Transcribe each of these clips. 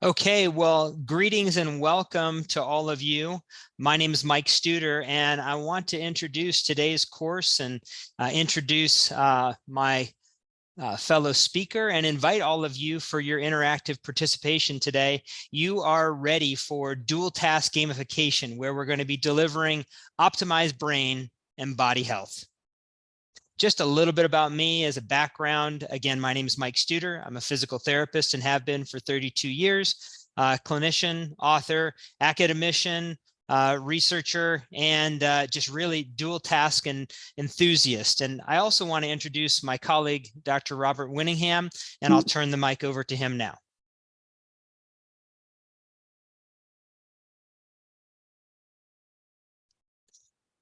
Okay, well, greetings and welcome to all of you. My name is Mike Studer, and I want to introduce today's course and introduce my fellow speaker and invite all of you for your interactive participation today. You are ready for dual task gamification, where we're going to be delivering optimized brain and body health. Just a little bit about me as a background. Again, my name is Mike Studer. I'm a physical therapist and have been for 32 years, clinician, author, academician, researcher, and just really dual task and enthusiast. And I also want to introduce my colleague, Dr. Robert Winningham, and I'll turn the mic over to him now.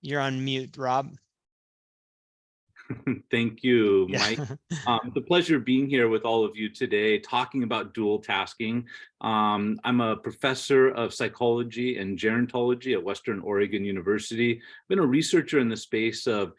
You're on mute, Rob. Thank you, Yeah. Mike. It's a pleasure being here with all of you today, talking about dual tasking. I'm a professor of psychology and gerontology at Western Oregon University. I've been a researcher in the space of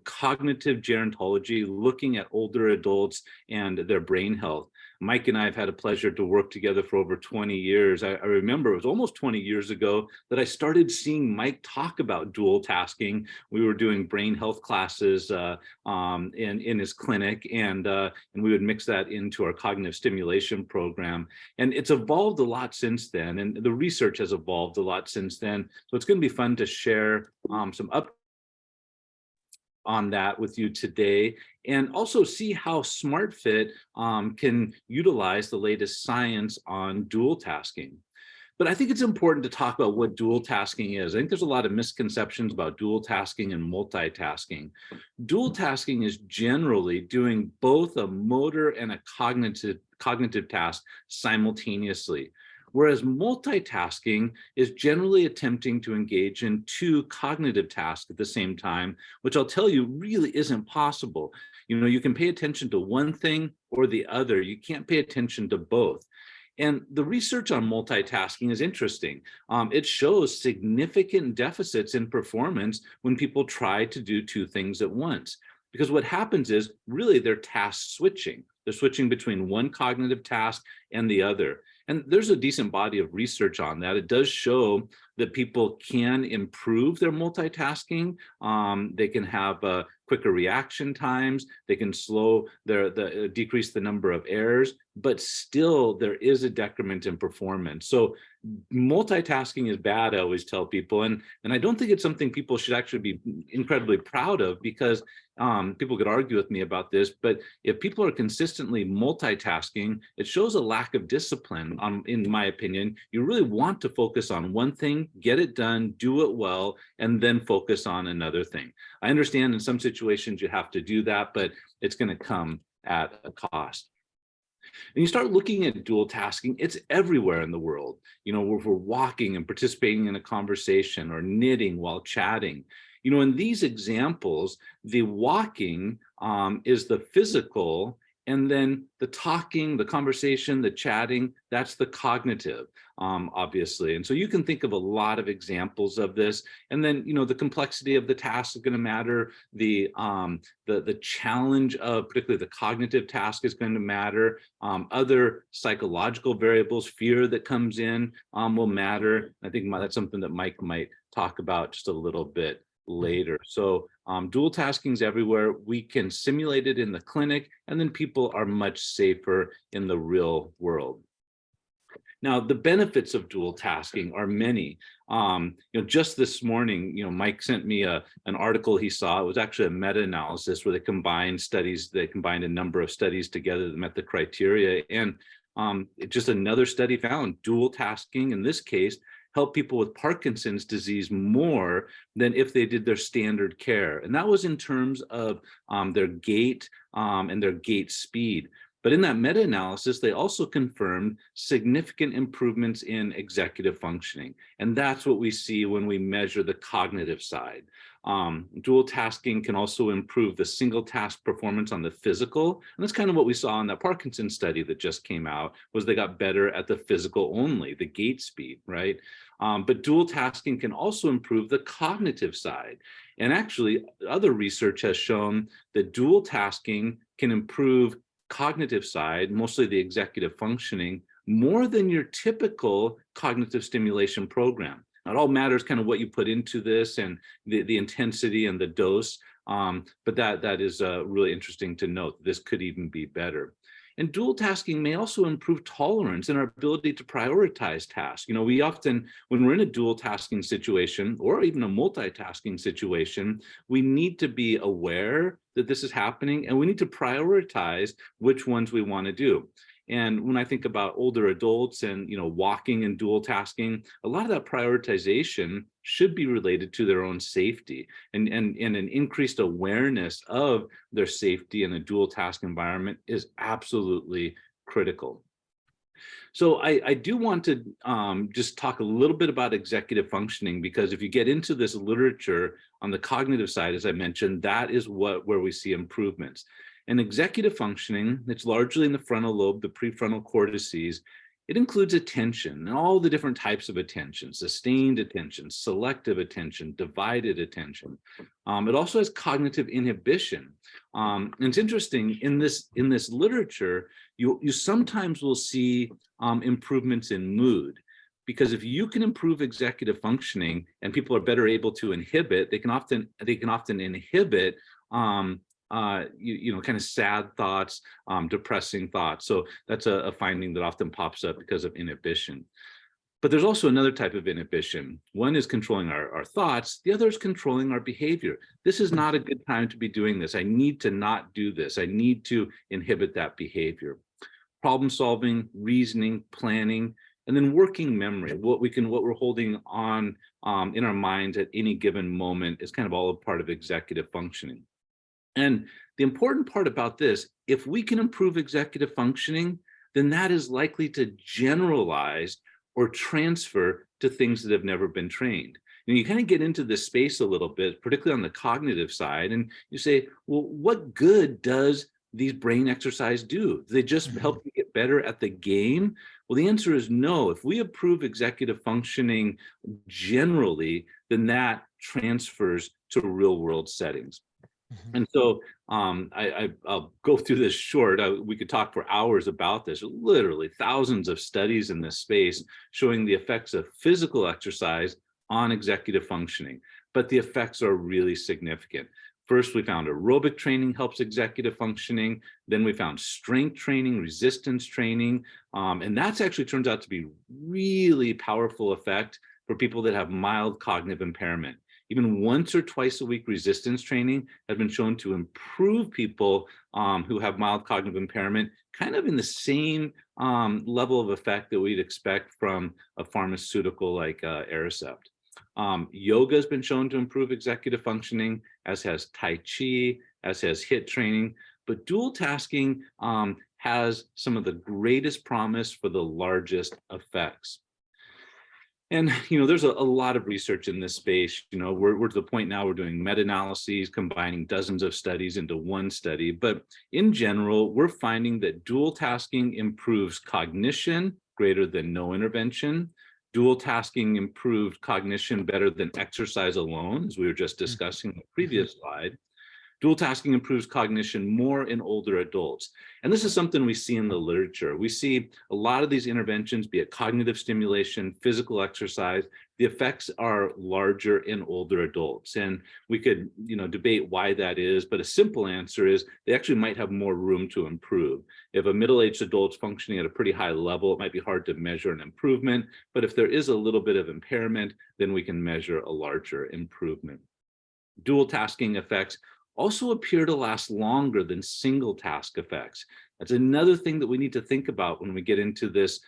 cognitive gerontology, looking at older adults and their brain health. Mike and I have had a pleasure to work together for over 20 years. I remember it was almost 20 years ago that I started seeing Mike talk about dual tasking. We were doing brain health classes in his clinic, and we would mix that into our cognitive stimulation program. And it's evolved a lot since then, and the research has evolved a lot since then. So it's going to be fun to share some up on that with you today, and also see how SMARTfit can utilize the latest science on dual tasking. But I think it's important to talk about what dual tasking is. I think there's a lot of misconceptions about dual tasking and multitasking. Dual tasking is generally doing both a motor and a cognitive task simultaneously, whereas multitasking is generally attempting to engage in two cognitive tasks at the same time, which I'll tell you really isn't possible. You know, you can pay attention to one thing or the other. You can't pay attention to both. And the research on multitasking is interesting. It shows significant deficits in performance when people try to do two things at once. Because what happens is really they're task switching. They're switching between one cognitive task and the other. And there's a decent body of research on that. It does show that people can improve their multitasking. They can have quicker reaction times. They can decrease the number of errors, but still there is a decrement in performance. So multitasking is bad, I always tell people, and I don't think it's something people should actually be incredibly proud of, because people could argue with me about this, but if people are consistently multitasking, it shows a lack of discipline. In my opinion, you really want to focus on one thing, get it done, do it well, and then focus on another thing. I understand in some situations you have to do that, but it's going to come at a cost. And you start looking at dual tasking, it's everywhere in the world. You know, if we're walking and participating in a conversation, or knitting while chatting. You know, in these examples, the walking is the physical, and then the talking, the conversation, the chatting, that's the cognitive, obviously. And so you can think of a lot of examples of this. And then, you know, the complexity of the task is going to matter. The challenge of particularly the cognitive task is going to matter. Other psychological variables, fear that comes in will matter. I think that's something that Mike might talk about just a little bit later. So dual tasking is everywhere. We can simulate it in the clinic, and then people are much safer in the real world. Now, the benefits of dual tasking are many. You know, just this morning, you know, Mike sent me an article he saw. It was actually a meta-analysis where they combined studies. They combined a number of studies together that met the criteria, and just another study found dual tasking in this case help people with Parkinson's disease more than if they did their standard care. And that was in terms of their gait and their gait speed. But in that meta-analysis, they also confirmed significant improvements in executive functioning. And that's what we see when we measure the cognitive side. Dual tasking can also improve the single task performance on the physical. And that's kind of what we saw in that Parkinson's study that just came out, was they got better at the physical only, the gait speed, right? But dual tasking can also improve the cognitive side. And actually, other research has shown that dual tasking can improve cognitive side, mostly the executive functioning, more than your typical cognitive stimulation program. Now, it all matters kind of what you put into this and the intensity and the dose, but that is really interesting to note. This could even be better. And dual tasking may also improve tolerance and our ability to prioritize tasks. We often, when we're in a dual tasking situation or even a multitasking situation, we need to be aware that this is happening and we need to prioritize which ones we want to do. And when I think about older adults and walking and dual tasking, a lot of that prioritization should be related to their own safety and an increased awareness of their safety in a dual task environment is absolutely critical. So I do want to just talk a little bit about executive functioning, because if you get into this literature on the cognitive side, as I mentioned, that is where we see improvements. And executive functioning, it's largely in the frontal lobe, the prefrontal cortices. It includes attention and all the different types of attention: sustained attention, selective attention, divided attention. It also has cognitive inhibition. And it's interesting, in this literature, you sometimes will see improvements in mood, because if you can improve executive functioning and people are better able to inhibit, they can often inhibit kind of sad thoughts, depressing thoughts. So that's a finding that often pops up because of inhibition. But there's also another type of inhibition. One is controlling our thoughts. The other is controlling our behavior. This is not a good time to be doing this. I need to not do this. I need to inhibit that behavior. Problem solving, reasoning, planning, and then working memory. What we're holding on in our minds at any given moment is kind of all a part of executive functioning. And the important part about this, if we can improve executive functioning, then that is likely to generalize or transfer to things that have never been trained. And you kind of get into this space a little bit, particularly on the cognitive side, and you say, well, what good does these brain exercise do? Do they just help you get better at the game? Well, the answer is no. If we improve executive functioning generally, then that transfers to real world settings. And so I'll go through this short. We could talk for hours about this. Literally thousands of studies in this space showing the effects of physical exercise on executive functioning, but the effects are really significant. First, we found aerobic training helps executive functioning. Then we found strength training, resistance training, and that's actually turns out to be really powerful effect for people that have mild cognitive impairment. Even once or twice a week resistance training has been shown to improve people who have mild cognitive impairment, kind of in the same level of effect that we'd expect from a pharmaceutical like Aricept. Yoga has been shown to improve executive functioning, as has Tai Chi, as has HIIT training. But dual tasking has some of the greatest promise for the largest effects. And, there's a lot of research in this space. We're to the point now we're doing meta-analyses, combining dozens of studies into one study. But in general, we're finding that dual tasking improves cognition greater than no intervention. Dual tasking improved cognition better than exercise alone, as we were just discussing in the previous slide. Dual tasking improves cognition more in older adults. And this is something we see in the literature. We see a lot of these interventions, be it cognitive stimulation, physical exercise, the effects are larger in older adults. And we could, debate why that is, but a simple answer is they actually might have more room to improve. If a middle-aged adult's functioning at a pretty high level, it might be hard to measure an improvement. But if there is a little bit of impairment, then we can measure a larger improvement. Dual tasking effects also appear to last longer than single task effects. That's another thing that we need to think about when we get into this,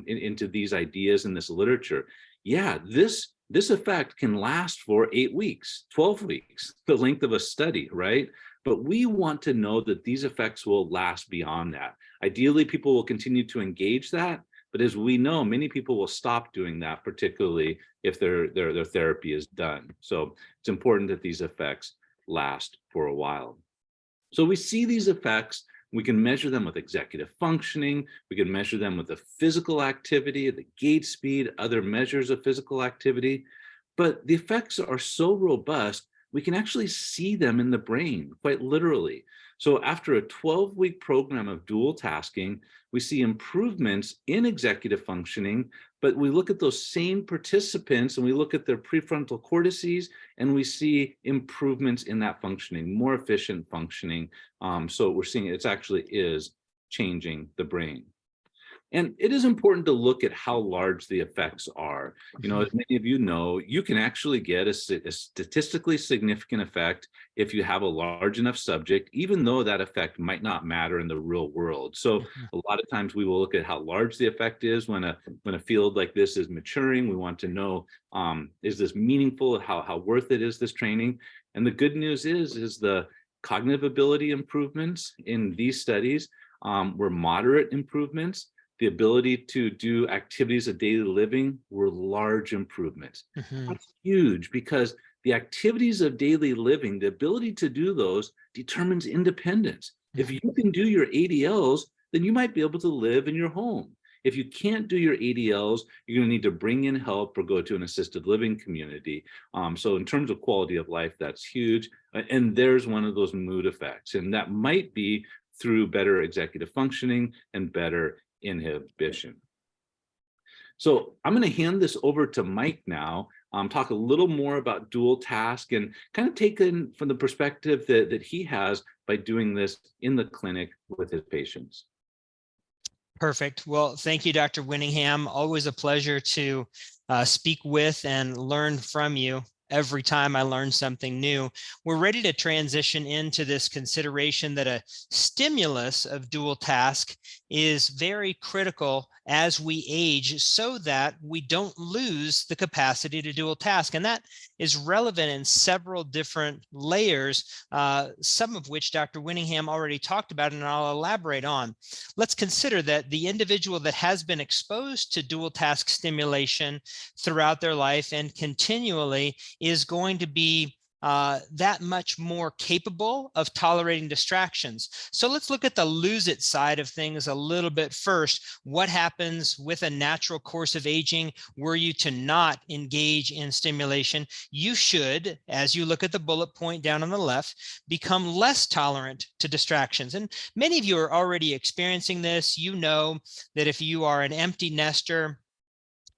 into these ideas in this literature. Yeah, this effect can last for 8 weeks, 12 weeks, the length of a study, right? But we want to know that these effects will last beyond that. Ideally, people will continue to engage that, but as we know, many people will stop doing that, particularly if their therapy is done. So it's important that these effects last for a while. So we see these effects, we can measure them with executive functioning, we can measure them with the physical activity, the gait speed, other measures of physical activity, but the effects are so robust, we can actually see them in the brain, quite literally. So after a 12-week program of dual tasking, we see improvements in executive functioning, but we look at those same participants and we look at their prefrontal cortices and we see improvements in that functioning, more efficient functioning. So we're seeing it actually is changing the brain. And it is important to look at how large the effects are. You know, as many of you know, you can actually get a statistically significant effect if you have a large enough subject, even though that effect might not matter in the real world. So a lot of times we will look at how large the effect is when a field like this is maturing. We want to know, is this meaningful? How worth it is this training? And the good news is the cognitive ability improvements in these studies were moderate improvements. The ability to do activities of daily living were large improvements. That's huge because the activities of daily living, the ability to do those determines independence. If you can do your ADLs, then you might be able to live in your home. If you can't do your ADLs, you're going to need to bring in help or go to an assisted living community. So in terms of quality of life, that's huge. And there's one of those mood effects. And that might be through better executive functioning and better inhibition. So I'm going to hand this over to Mike now, talk a little more about dual task and kind of take in from the perspective that he has by doing this in the clinic with his patients. Perfect. Well, thank you, Dr. Winningham. Always a pleasure to speak with and learn from you. Every time I learn something new. We're ready to transition into this consideration that a stimulus of dual task is very critical as we age so that we don't lose the capacity to dual task. And that is relevant in several different layers, some of which Dr. Winningham already talked about and I'll elaborate on. Let's consider that the individual that has been exposed to dual task stimulation throughout their life and continually is going to be that much more capable of tolerating distractions. So let's look at the lose it side of things a little bit first. What happens with a natural course of aging were you to not engage in stimulation? You should, as you look at the bullet point down on the left, become less tolerant to distractions. And many of you are already experiencing this. You know that if you are an empty nester,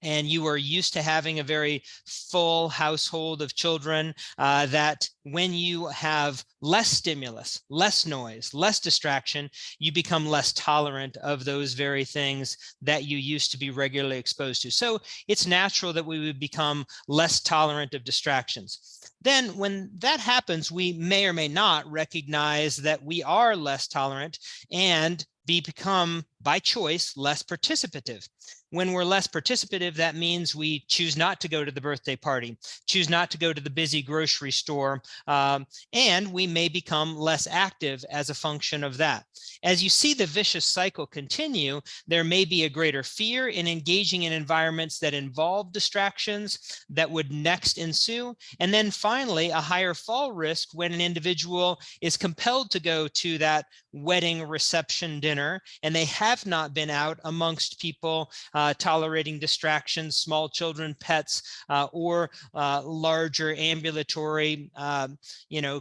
and you are used to having a very full household of children, that when you have less stimulus, less noise, less distraction, you become less tolerant of those very things that you used to be regularly exposed to. So it's natural that we would become less tolerant of distractions. Then when that happens, we may or may not recognize that we are less tolerant and become, by choice, less participative. When we're less participative, that means we choose not to go to the birthday party, choose not to go to the busy grocery store, and we may become less active as a function of that. As you see the vicious cycle continue, there may be a greater fear in engaging in environments that involve distractions that would next ensue. And then finally, a higher fall risk when an individual is compelled to go to that wedding reception dinner and they have not been out amongst people tolerating distractions, small children, pets, or larger ambulatory,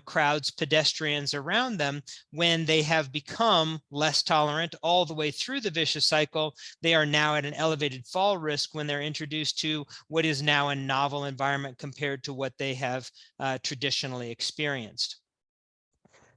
crowds, pedestrians around them. When they have become less tolerant all the way through the vicious cycle, they are now at an elevated fall risk when they're introduced to what is now a novel environment compared to what they have traditionally experienced.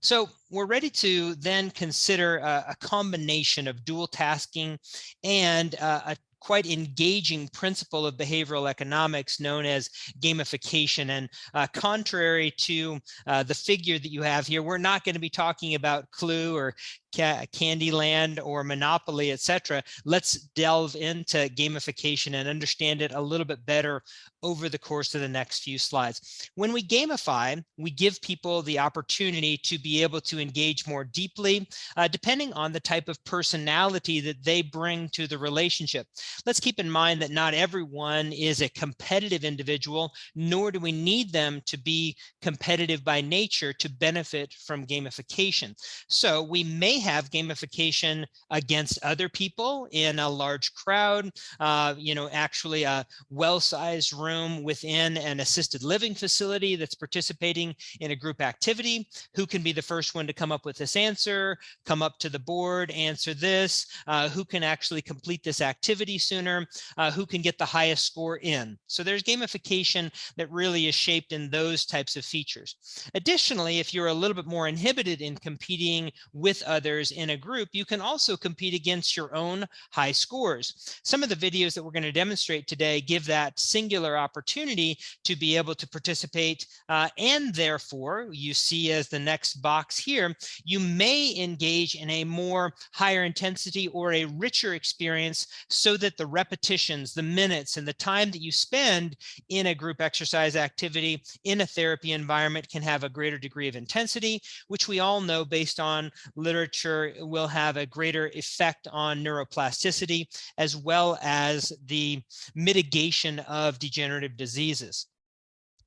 So we're ready to then consider a combination of dual tasking and a quite engaging principle of behavioral economics known as gamification. And contrary to the figure that you have here, we're not going to be talking about Clue or Candyland or Monopoly, etc. Let's delve into gamification and understand it a little bit better over the course of the next few slides. When we gamify, we give people the opportunity to be able to engage more deeply, depending on the type of personality that they bring to the relationship. Let's keep in mind that not everyone is a competitive individual, nor do we need them to be competitive by nature to benefit from gamification. So we may have gamification against other people in a large crowd, actually a well-sized room within an assisted living facility that's participating in a group activity. Who can be the first one to come up with this answer, come up to the board, answer this, who can actually complete this activity sooner, who can get the highest score in. So there's gamification that really is shaped in those types of features. Additionally, if you're a little bit more inhibited in competing with others in a group, you can also compete against your own high scores. Some of the videos that we're going to demonstrate today give that singular opportunity to be able to participate, and therefore, you see as the next box here, you may engage in a more higher intensity or a richer experience so that the repetitions, the minutes, and the time that you spend in a group exercise activity in a therapy environment can have a greater degree of intensity, which we all know based on literature will have a greater effect on neuroplasticity as well as the mitigation of degenerative diseases.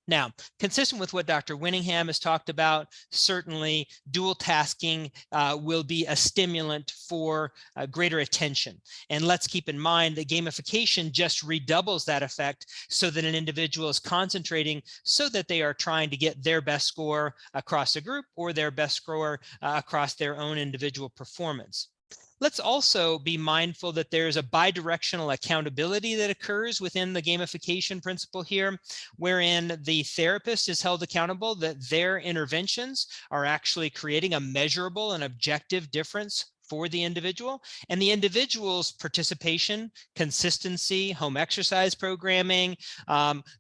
Now, consistent with what Dr. Winningham has talked about, certainly dual tasking will be a stimulant for greater attention. And let's keep in mind that gamification just redoubles that effect so that an individual is concentrating so that they are trying to get their best score across a group or their best score across their own individual performance. Let's also be mindful that there's a bidirectional accountability that occurs within the gamification principle here, wherein the therapist is held accountable that their interventions are actually creating a measurable and objective difference for the individual, and the individual's participation, consistency, home exercise programming,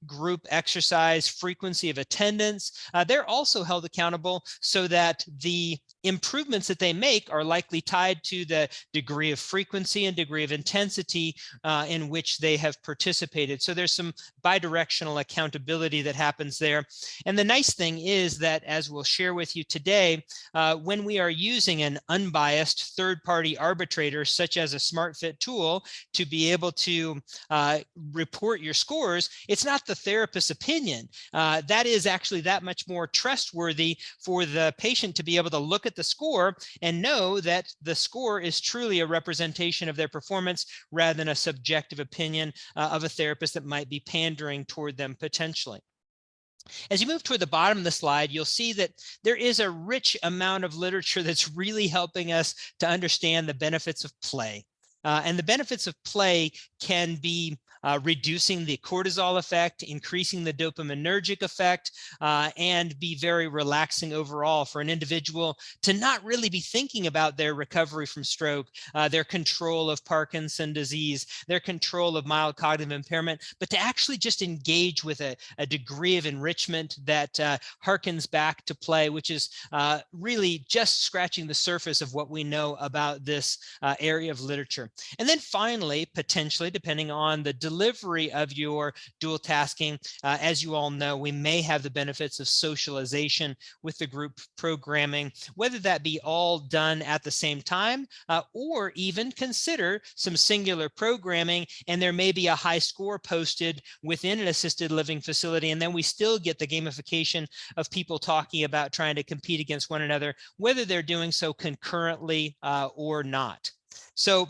group exercise, frequency of attendance, they're also held accountable so that the improvements that they make are likely tied to the degree of frequency and degree of intensity in which they have participated. So there's some bidirectional accountability that happens there. And the nice thing is that, as we'll share with you today, when we are using an unbiased third-party arbitrator, such as a SMARTfit tool, to be able to report your scores, it's not the therapist's opinion. That is actually that much more trustworthy for the patient to be able to look at the score and know that the score is truly a representation of their performance rather than a subjective opinion of a therapist that might be pandering toward them potentially. As you move toward the bottom of the slide, you'll see that there is a rich amount of literature that's really helping us to understand the benefits of play. And the benefits of play can be reducing the cortisol effect, increasing the dopaminergic effect, and be very relaxing overall for an individual to not really be thinking about their recovery from stroke, their control of Parkinson's disease, their control of mild cognitive impairment, but to actually just engage with a degree of enrichment that harkens back to play, which is really just scratching the surface of what we know about this area of literature. And then finally, potentially, depending on the delivery of your dual tasking, as you all know, we may have the benefits of socialization with the group programming, whether that be all done at the same time or even consider some singular programming, and there may be a high score posted within an assisted living facility, and then we still get the gamification of people talking about trying to compete against one another, whether they're doing so concurrently or not. So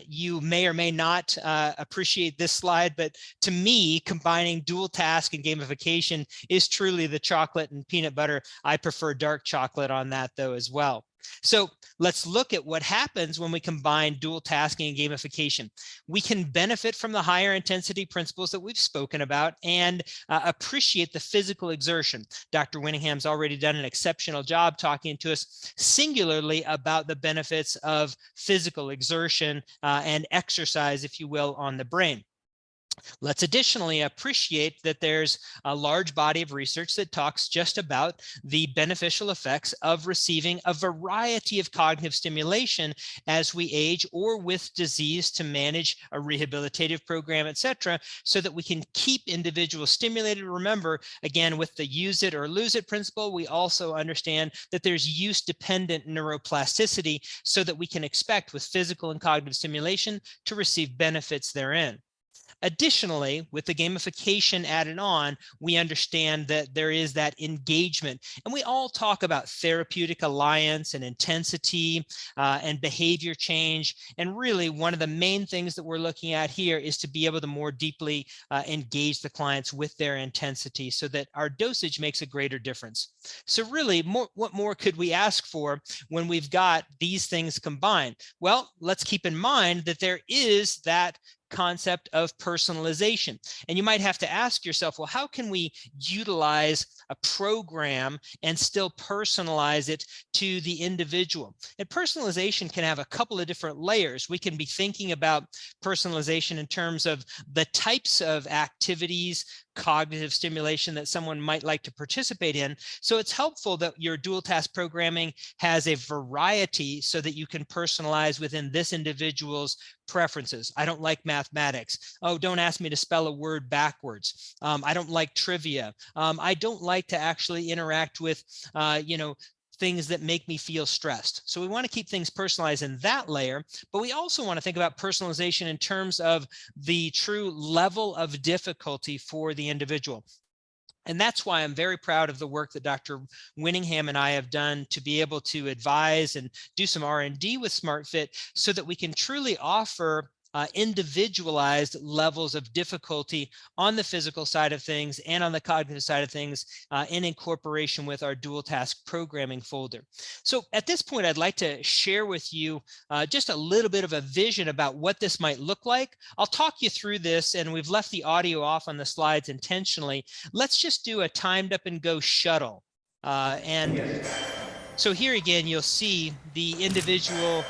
you may or may not appreciate this slide, but to me, combining dual task and gamification is truly the chocolate and peanut butter. I prefer dark chocolate on that though as well. So let's look at what happens when we combine dual tasking and gamification. We can benefit from the higher intensity principles that we've spoken about and appreciate the physical exertion. Dr. Winningham's already done an exceptional job talking to us singularly about the benefits of physical exertion and exercise, if you will, on the brain. Let's additionally appreciate that there's a large body of research that talks just about the beneficial effects of receiving a variety of cognitive stimulation as we age or with disease to manage a rehabilitative program, etc., so that we can keep individuals stimulated. Remember, again, with the use it or lose it principle, we also understand that there's use-dependent neuroplasticity so that we can expect with physical and cognitive stimulation to receive benefits therein. Additionally, with the gamification added on, we understand that there is that engagement. And we all talk about therapeutic alliance and intensity and behavior change. And really, one of the main things that we're looking at here is to be able to more deeply engage the clients with their intensity so that our dosage makes a greater difference. So really, what more could we ask for when we've got these things combined? Well, let's keep in mind that there is that concept of personalization. And you might have to ask yourself, well, how can we utilize a program and still personalize it to the individual? And personalization can have a couple of different layers. We can be thinking about personalization in terms of the types of activities, cognitive stimulation that someone might like to participate in. So it's helpful that your dual task programming has a variety so that you can personalize within this individual's preferences. I don't like mathematics. Oh, don't ask me to spell a word backwards. I don't like trivia. I don't like to actually interact with, things that make me feel stressed. So we want to keep things personalized in that layer, but we also want to think about personalization in terms of the true level of difficulty for the individual. And that's why I'm very proud of the work that Dr. Winningham and I have done to be able to advise and do some R&D with SMARTfit so that we can truly offer individualized levels of difficulty on the physical side of things and on the cognitive side of things in incorporation with our dual task programming folder. So at this point, I'd like to share with you just a little bit of a vision about what this might look like. I'll talk you through this, and we've left the audio off on the slides intentionally. Let's just do a timed up and go shuttle. So here again, you'll see the individual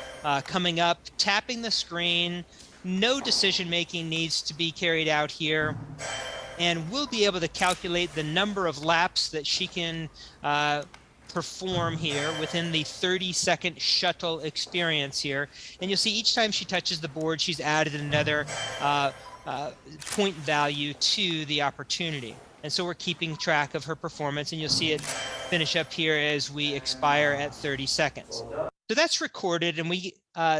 coming up, tapping the screen. No decision-making needs to be carried out here. And we'll be able to calculate the number of laps that she can perform here within the 30-second shuttle experience here. And you'll see each time she touches the board, she's added another point value to the opportunity. And so we're keeping track of her performance, and you'll see it finish up here as we expire at 30 seconds. So that's recorded, and we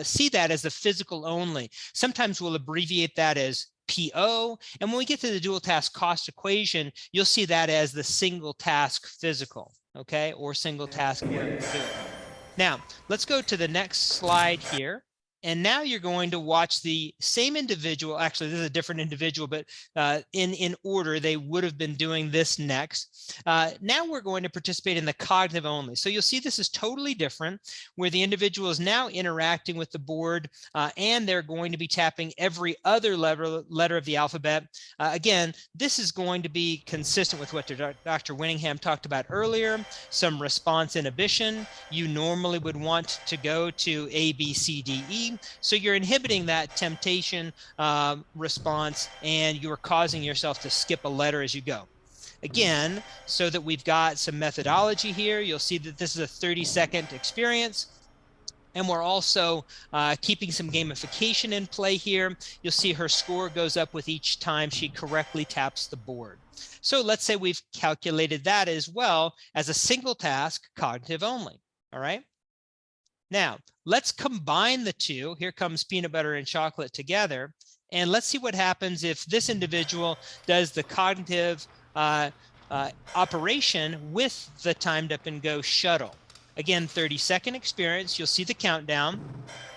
see that as the physical only. Sometimes we'll abbreviate that as PO, and when we get to the dual task cost equation, you'll see that as the single task physical, okay, or single task. Now, let's go to the next slide here. And now you're going to watch the same individual. Actually, this is a different individual, but in order, they would have been doing this next. Now we're going to participate in the cognitive only. So you'll see this is totally different, where the individual is now interacting with the board, and they're going to be tapping every other letter of the alphabet. Again, this is going to be consistent with what Dr. Winningham talked about earlier, some response inhibition. You normally would want to go to A, B, C, D, E. So you're inhibiting that temptation response, and you're causing yourself to skip a letter as you go. Again, so that we've got some methodology here, you'll see that this is a 30-second experience. And we're also keeping some gamification in play here. You'll see her score goes up with each time she correctly taps the board. So let's say we've calculated that as well as a single task cognitive only. All right. Now, let's combine the two. Here comes peanut butter and chocolate together. And let's see what happens if this individual does the cognitive operation with the timed up and go shuttle. Again, 30-second experience. You'll see the countdown.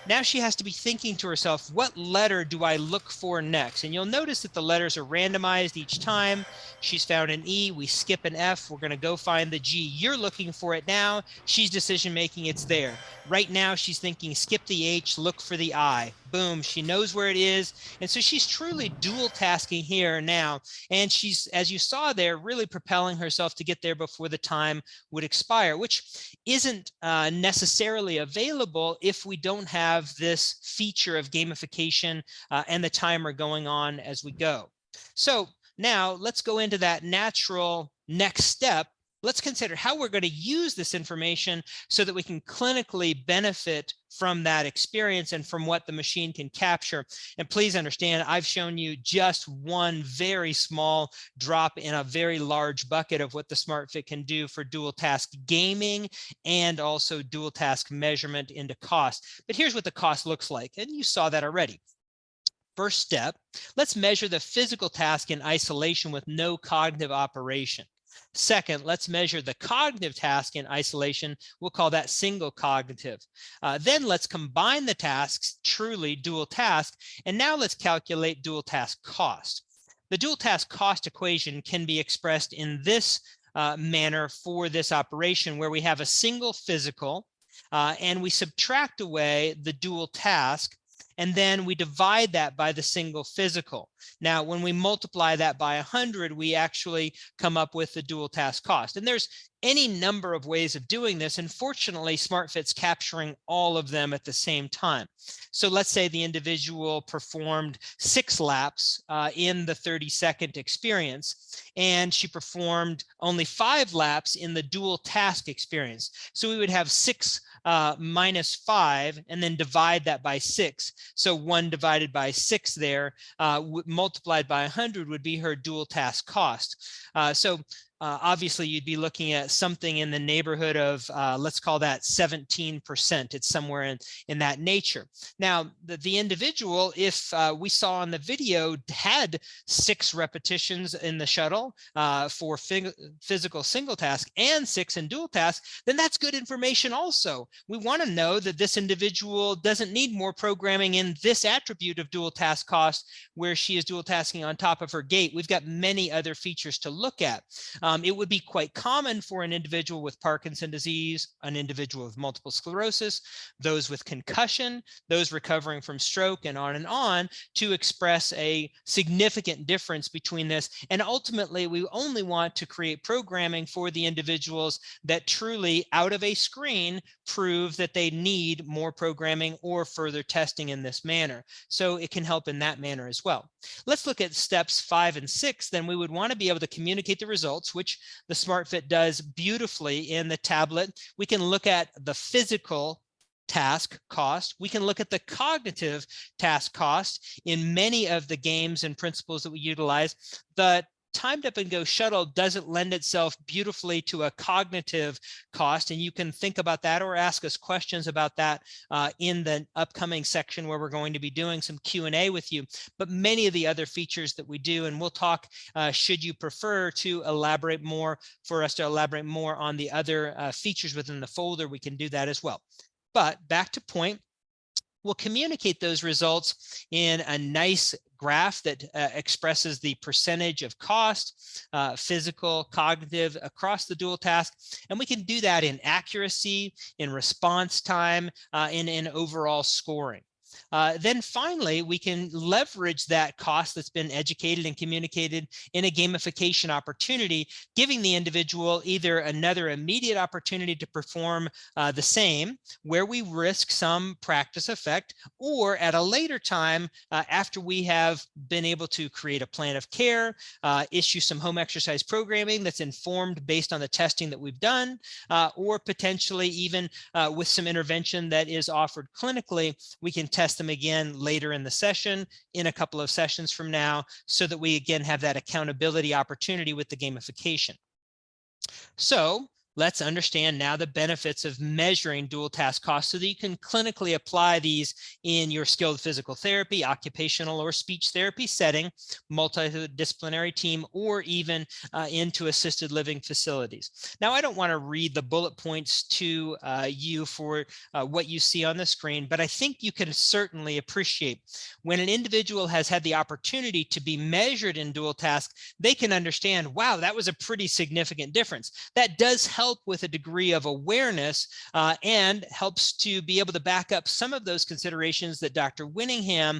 Now she has to be thinking to herself, what letter do I look for next? And you'll notice that the letters are randomized each time. She's found an E, we skip an F, we're gonna go find the G. You're looking for it now, she's decision making, it's there. Right now she's thinking, skip the H, look for the I. Boom, she knows where it is. And so she's truly dual tasking here now. And she's, as you saw there, really propelling herself to get there before the time would expire, which isn't necessarily available if we don't have this feature of gamification and the timer going on as we go. So now let's go into that natural next step. Let's consider how we're going to use this information so that we can clinically benefit from that experience and from what the machine can capture. And please understand, I've shown you just one very small drop in a very large bucket of what the SMARTfit can do for dual task gaming and also dual task measurement into cost. But here's what the cost looks like. And you saw that already. First step, let's measure the physical task in isolation with no cognitive operation. Second, let's measure the cognitive task in isolation. We'll call that single cognitive. Then let's combine the tasks, truly dual task, and now let's calculate dual task cost. The dual task cost equation can be expressed in this manner for this operation, where we have a single physical and we subtract away the dual task, and then we divide that by the single physical. Now, when we multiply that by 100, we actually come up with the dual task cost. And there's any number of ways of doing this. And fortunately, SMARTfit's capturing all of them at the same time. So let's say the individual performed 6 laps in the 30-second experience, and she performed only 5 laps in the dual task experience. So we would have 6 minus 5, and then divide that by 6. So 1 divided by 6 there, multiplied by 100 would be her dual task cost. Obviously, you'd be looking at something in the neighborhood of, let's call that 17%. It's somewhere in that nature. Now, the individual, if we saw in the video, had 6 repetitions in the shuttle for physical single task and 6 in dual task, then that's good information also. We want to know that this individual doesn't need more programming in this attribute of dual task cost, where she is dual tasking on top of her gait. We've got many other features to look at. It would be quite common for an individual with Parkinson's disease, an individual with multiple sclerosis, those with concussion, those recovering from stroke, and on, to express a significant difference between this. And ultimately, we only want to create programming for the individuals that truly, out of a screen, prove that they need more programming or further testing in this manner. So it can help in that manner as well. Let's look at steps 5 and 6. Then we would want to be able to communicate the results, which the SMARTfit does beautifully in the tablet. We can look at the physical task cost. We can look at the cognitive task cost in many of the games and principles that we utilize. The timed up and go shuttle doesn't lend itself beautifully to a cognitive cost, and you can think about that or ask us questions about that in the upcoming section, where we're going to be doing some Q&A with you. But many of the other features that we do, and we'll talk, should you prefer to elaborate more, for us to elaborate more on the other features within the folder, we can do that as well. But back to point, we'll communicate those results in a nice graph that expresses the percentage of cost, physical, cognitive, across the dual task. And we can do that in accuracy, in response time, and in overall scoring. Then finally, we can leverage that cost that's been educated and communicated in a gamification opportunity, giving the individual either another immediate opportunity to perform the same, where we risk some practice effect, or at a later time, after we have been able to create a plan of care, issue some home exercise programming that's informed based on the testing that we've done, or potentially even with some intervention that is offered clinically, we can test them again later in the session, in a couple of sessions from now, so that we again have that accountability opportunity with the gamification. So let's understand now the benefits of measuring dual task costs, so that you can clinically apply these in your skilled physical therapy, occupational, or speech therapy setting, multidisciplinary team, or even into assisted living facilities. Now, I don't want to read the bullet points to you for what you see on the screen, but I think you can certainly appreciate when an individual has had the opportunity to be measured in dual task, they can understand, wow, that was a pretty significant difference. That does help with a degree of awareness and helps to be able to back up some of those considerations that Dr. Winningham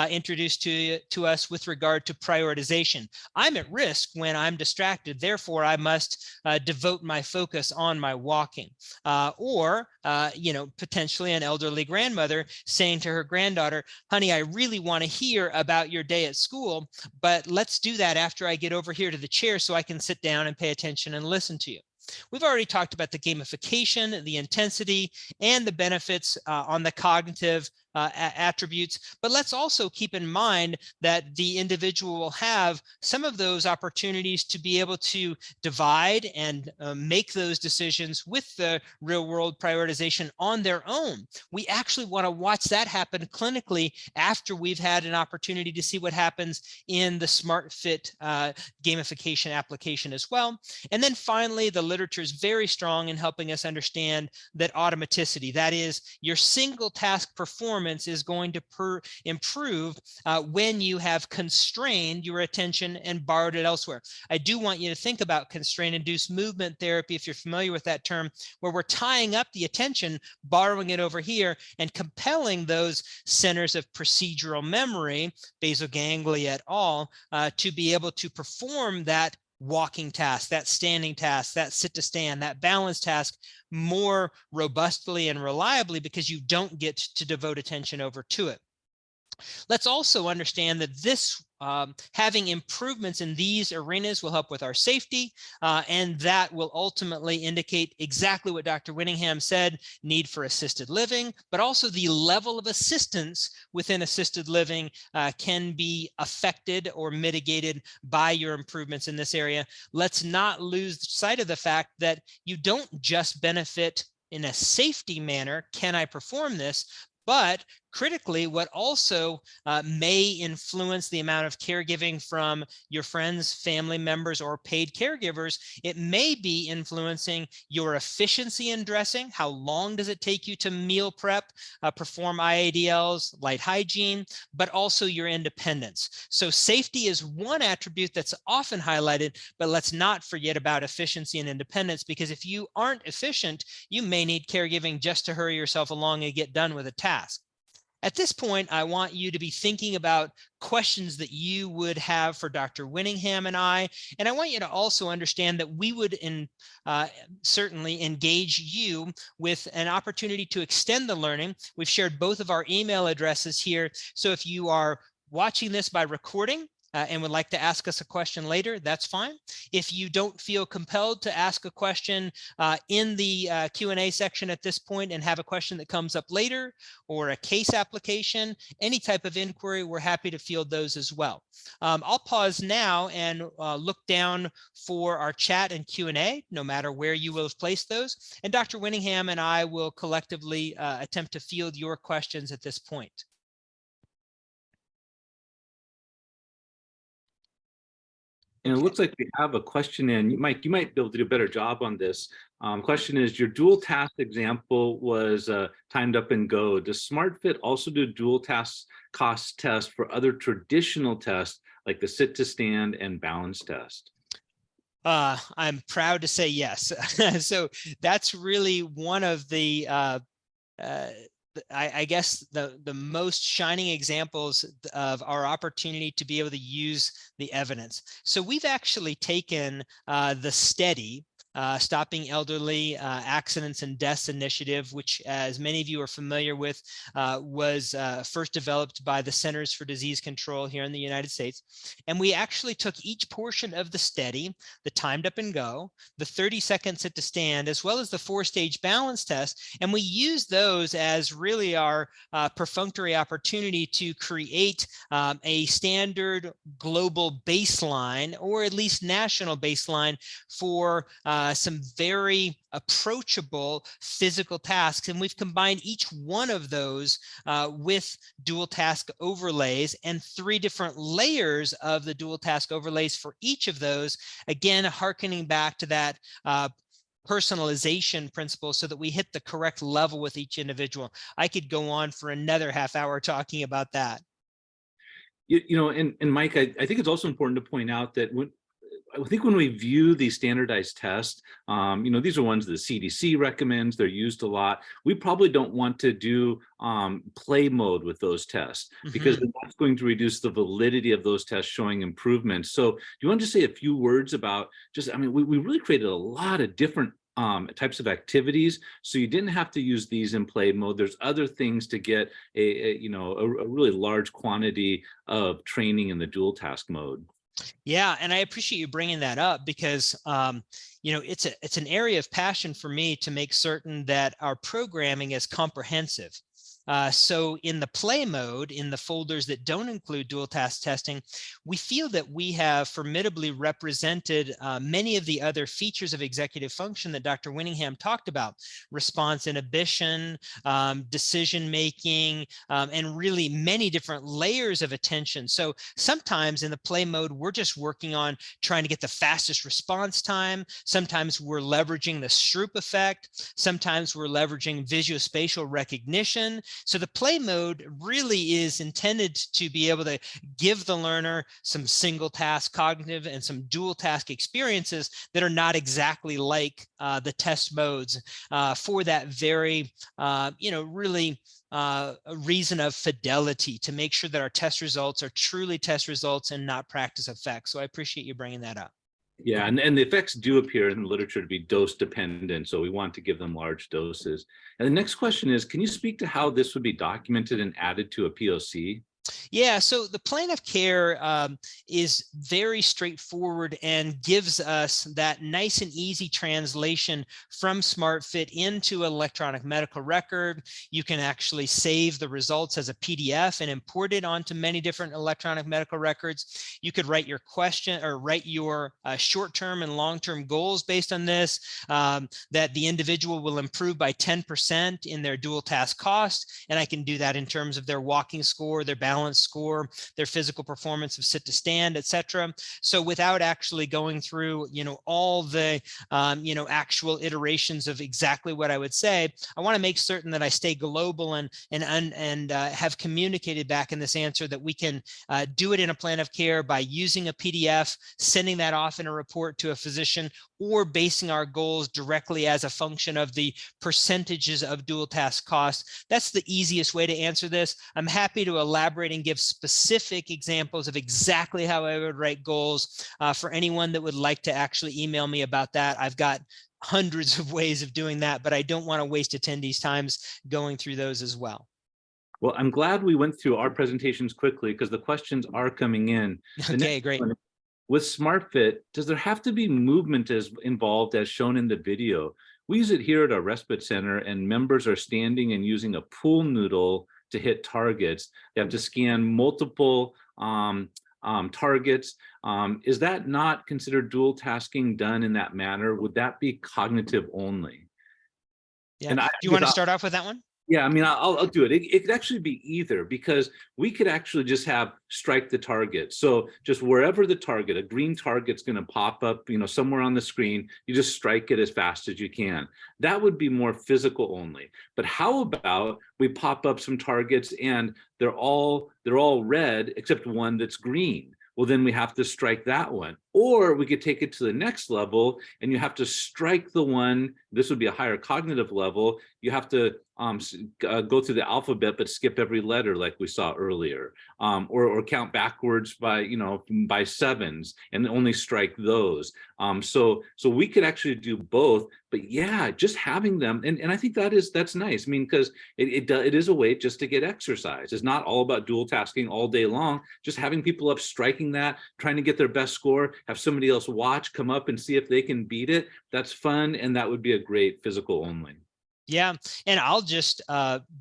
introduced to us with regard to prioritization. I'm at risk when I'm distracted, therefore I must devote my focus on my walking. Or potentially an elderly grandmother saying to her granddaughter, honey, I really want to hear about your day at school, but let's do that after I get over here to the chair so I can sit down and pay attention and listen to you. We've already talked about the gamification, the intensity, and the benefits on the cognitive attributes, but let's also keep in mind that the individual will have some of those opportunities to be able to divide and make those decisions with the real world prioritization on their own. We actually want to watch that happen clinically after we've had an opportunity to see what happens in the SMARTfit gamification application as well. And then finally, the literature is very strong in helping us understand that automaticity, that is, your single task performance is going to improve when you have constrained your attention and borrowed it elsewhere. I do want you to think about constraint-induced movement therapy, if you're familiar with that term, where we're tying up the attention, borrowing it over here, and compelling those centers of procedural memory, basal ganglia et al., to be able to perform that walking task, that standing task, that sit to stand, that balance task more robustly and reliably because you don't get to devote attention over to it. Let's also understand that this having improvements in these arenas will help with our safety, and that will ultimately indicate exactly what Dr. Winningham said, need for assisted living, but also the level of assistance within assisted living can be affected or mitigated by your improvements in this area. Let's not lose sight of the fact that you don't just benefit in a safety manner, can I perform this, but critically, what also may influence the amount of caregiving from your friends, family members, or paid caregivers, it may be influencing your efficiency in dressing. How long does it take you to meal prep, perform IADLs, light hygiene, but also your independence. So safety is one attribute that's often highlighted, but let's not forget about efficiency and independence, because if you aren't efficient, you may need caregiving just to hurry yourself along and get done with a task. At this point, I want you to be thinking about questions that you would have for Dr. Winningham and I want you to also understand that we would certainly engage you with an opportunity to extend the learning. We've shared both of our email addresses here, so if you are watching this by recording, and would like to ask us a question later, that's fine. If you don't feel compelled to ask a question in the Q&A section at this point and have a question that comes up later, or a case application, any type of inquiry, we're happy to field those as well. I'll pause now and look down for our chat and Q&A, no matter where you will have placed those. And Dr. Winningham and I will collectively attempt to field your questions at this point. And it looks like we have a question in. Mike, you might be able to do a better job on this. Question is, your dual task example was timed up and go. Does SmartFit also do dual task cost test for other traditional tests like the sit to stand and balance test? I'm proud to say yes. So that's really one of the I guess the most shining examples of our opportunity to be able to use the evidence. So we've actually taken the STEADY, Stopping Elderly Accidents and Deaths Initiative, which, as many of you are familiar with, was first developed by the Centers for Disease Control here in the United States. And we actually took each portion of the STEADY, the timed up and go, the 30-second sit to stand, as well as the 4-stage balance test, and we used those as really our perfunctory opportunity to create a standard global baseline, or at least national baseline, for some very approachable physical tasks. And we've combined each one of those with dual task overlays, and 3 different layers of the dual task overlays for each of those, again, hearkening back to that personalization principle so that we hit the correct level with each individual. I could go on for another half hour talking about that. You know, and Mike, I think it's also important to point out that I think when we view these standardized tests, you know, these are ones that the CDC recommends, they're used a lot. We probably don't want to do play mode with those tests, because that's going to reduce the validity of those tests showing improvements. So do you want to just say a few words about just, I mean, we really created a lot of different types of activities, so you didn't have to use these in play mode. There's other things to get a really large quantity of training in the dual task mode. Yeah, and I appreciate you bringing that up, because you know, it's an area of passion for me to make certain that our programming is comprehensive. So in the play mode, in the folders that don't include dual task testing, we feel that we have formidably represented many of the other features of executive function that Dr. Winningham talked about: response inhibition, decision making, and really many different layers of attention. So sometimes in the play mode, we're just working on trying to get the fastest response time. Sometimes we're leveraging the Stroop effect. Sometimes we're leveraging visuospatial recognition. So the play mode really is intended to be able to give the learner some single task cognitive and some dual task experiences that are not exactly like the test modes for that very, really a reason of fidelity, to make sure that our test results are truly test results and not practice effects. So I appreciate you bringing that up. Yeah, and the effects do appear in the literature to be dose dependent, so we want to give them large doses. And the next question is, can you speak to how this would be documented and added to a POC? Yeah, so the plan of care is very straightforward and gives us that nice and easy translation from SMARTfit into an electronic medical record. You can actually save the results as a PDF and import it onto many different electronic medical records. You could write your question or write your short-term and long-term goals based on this, that the individual will improve by 10% in their dual task cost. And I can do that in terms of their walking score, their balance score, their physical performance of sit to stand, etc. So without actually going through, all the, actual iterations of exactly what I would say, I want to make certain that I stay global and have communicated back in this answer that we can do it in a plan of care by using a PDF, sending that off in a report to a physician, or basing our goals directly as a function of the percentages of dual task cost. That's the easiest way to answer this. I'm happy to elaborate and give specific examples of exactly how I would write goals for anyone that would like to actually email me about that. I've got hundreds of ways of doing that, but I don't want to waste attendees' times going through those as well. Well, I'm glad we went through our presentations quickly because the questions are coming in. Okay, great. With SMARTfit, does there have to be movement as involved as shown in the video? We use it here at our respite center, and members are standing and using a pool noodle to hit targets. They have to scan multiple targets. Is that not considered dual tasking done in that manner? Would that be cognitive only? Yeah. And Do you want to start off with that one? yeah, I mean, I'll do it. It could actually be either, because we could actually just have strike the target. So just wherever the target, a green target's going to pop up, somewhere on the screen, you just strike it as fast as you can. That would be more physical only. But how about we pop up some targets and they're all red except one that's green? Well, then we have to strike that one. Or we could take it to the next level and you have to strike the one, this would be a higher cognitive level. You have to go through the alphabet, but skip every letter like we saw earlier, or count backwards by sevens and only strike those. So we could actually do both, but yeah, just having them. And I think that's nice. I mean, because it is a way just to get exercise. It's not all about dual tasking all day long, just having people up striking that, trying to get their best score, have somebody else watch, come up and see if they can beat it. That's fun. And that would be a great physical only. Yeah, and I'll just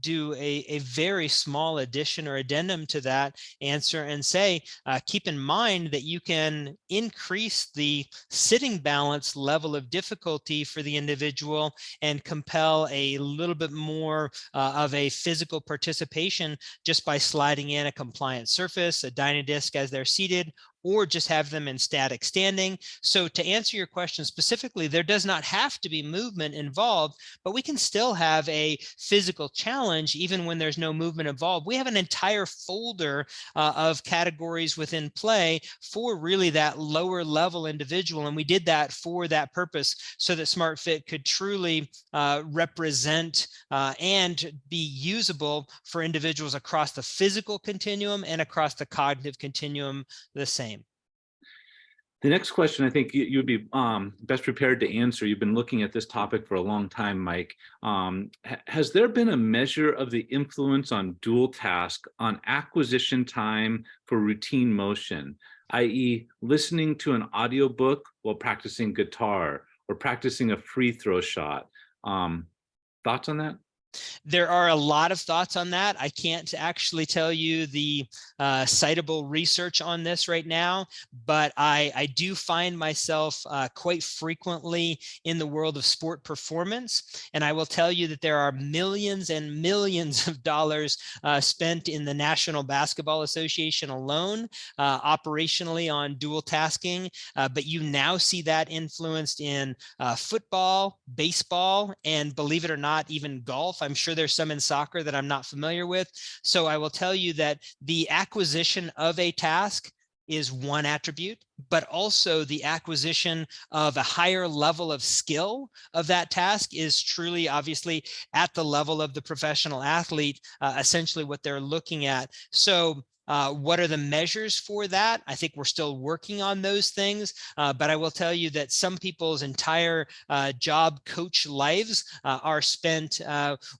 do a very small addition or addendum to that answer and say, keep in mind that you can increase the sitting balance level of difficulty for the individual and compel a little bit more of a physical participation just by sliding in a compliant surface, a Dynadisc as they're seated, or just have them in static standing. So to answer your question specifically, there does not have to be movement involved, but we can still have a physical challenge even when there's no movement involved. We have an entire folder of categories within play for really that lower level individual. And we did that for that purpose so that SMARTfit could truly represent and be usable for individuals across the physical continuum and across the cognitive continuum the same. The next question, I think you'd be best prepared to answer. You've been looking at this topic for a long time, Mike. Has there been a measure of the influence on dual task on acquisition time for routine motion, i.e. listening to an audiobook while practicing guitar or practicing a free throw shot? Thoughts on that? There are a lot of thoughts on that. I can't actually tell you the citable research on this right now, but I do find myself quite frequently in the world of sport performance. And I will tell you that there are millions and millions of dollars spent in the National Basketball Association alone, operationally on dual tasking. But you now see that influenced in football, baseball, and believe it or not, even golf. I'm sure there's some in soccer that I'm not familiar with. So I will tell you that the acquisition of a task is one attribute, but also the acquisition of a higher level of skill of that task is truly, obviously, at the level of the professional athlete, essentially what they're looking at. So what are the measures for that? I think we're still working on those things, but I will tell you that some people's entire job coach lives are spent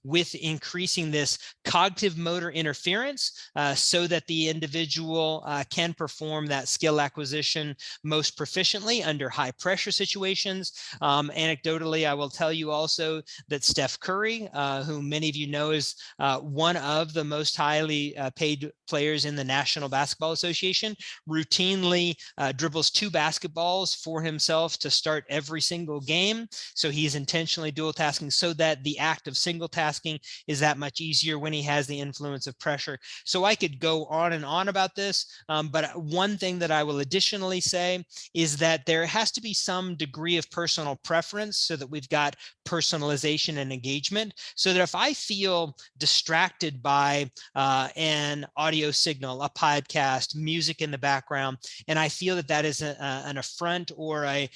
with increasing this cognitive motor interference so that the individual can perform that skill acquisition most proficiently under high pressure situations. Anecdotally, I will tell you also that Steph Curry, who many of you know is one of the most highly paid players in the National Basketball Association, routinely dribbles 2 basketballs for himself to start every single game. So he's intentionally dual tasking so that the act of single tasking is that much easier when he has the influence of pressure. So I could go on and on about this, but one thing that I will additionally say is that there has to be some degree of personal preference so that we've got personalization and engagement, so that if I feel distracted by an audio signal, a podcast, music in the background, and I feel that that is an affront or a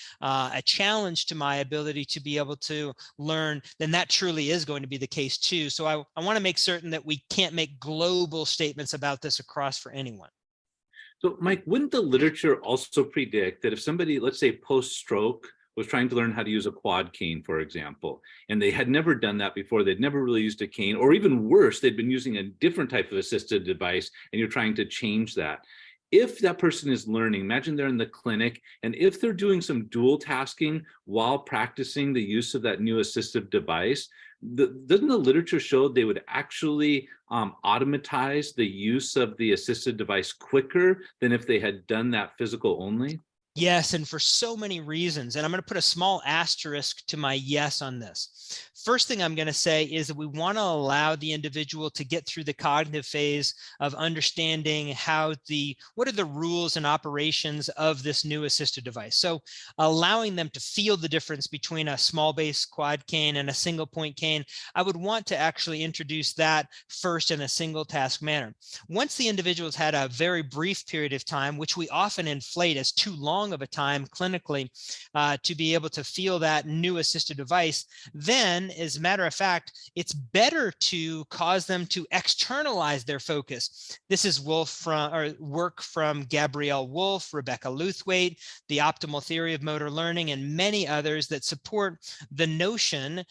challenge to my ability to be able to learn, then that truly is going to be the case too. So I want to make certain that we can't make global statements about this across for anyone. So, Mike, wouldn't the literature also predict that if somebody, let's say post-stroke, was trying to learn how to use a quad cane, for example, and they had never done that before, they'd never really used a cane, or even worse, they'd been using a different type of assisted device, and you're trying to change that. If that person is learning, imagine they're in the clinic, and if they're doing some dual tasking while practicing the use of that new assistive device, doesn't the literature show they would actually automatize the use of the assisted device quicker than if they had done that physical only? Yes, and for so many reasons. And I'm going to put a small asterisk to my yes on this. First thing I'm going to say is that we want to allow the individual to get through the cognitive phase of understanding what are the rules and operations of this new assisted device. So allowing them to feel the difference between a small base quad cane and a single point cane, I would want to actually introduce that first in a single task manner. Once the individual's had a very brief period of time, which we often inflate as too long of a time clinically to be able to feel that new assisted device, then as a matter of fact, it's better to cause them to externalize their focus. This is work from Gabrielle Wolf, Rebecca Luthwaite, the optimal theory of motor learning, and many others that support the notion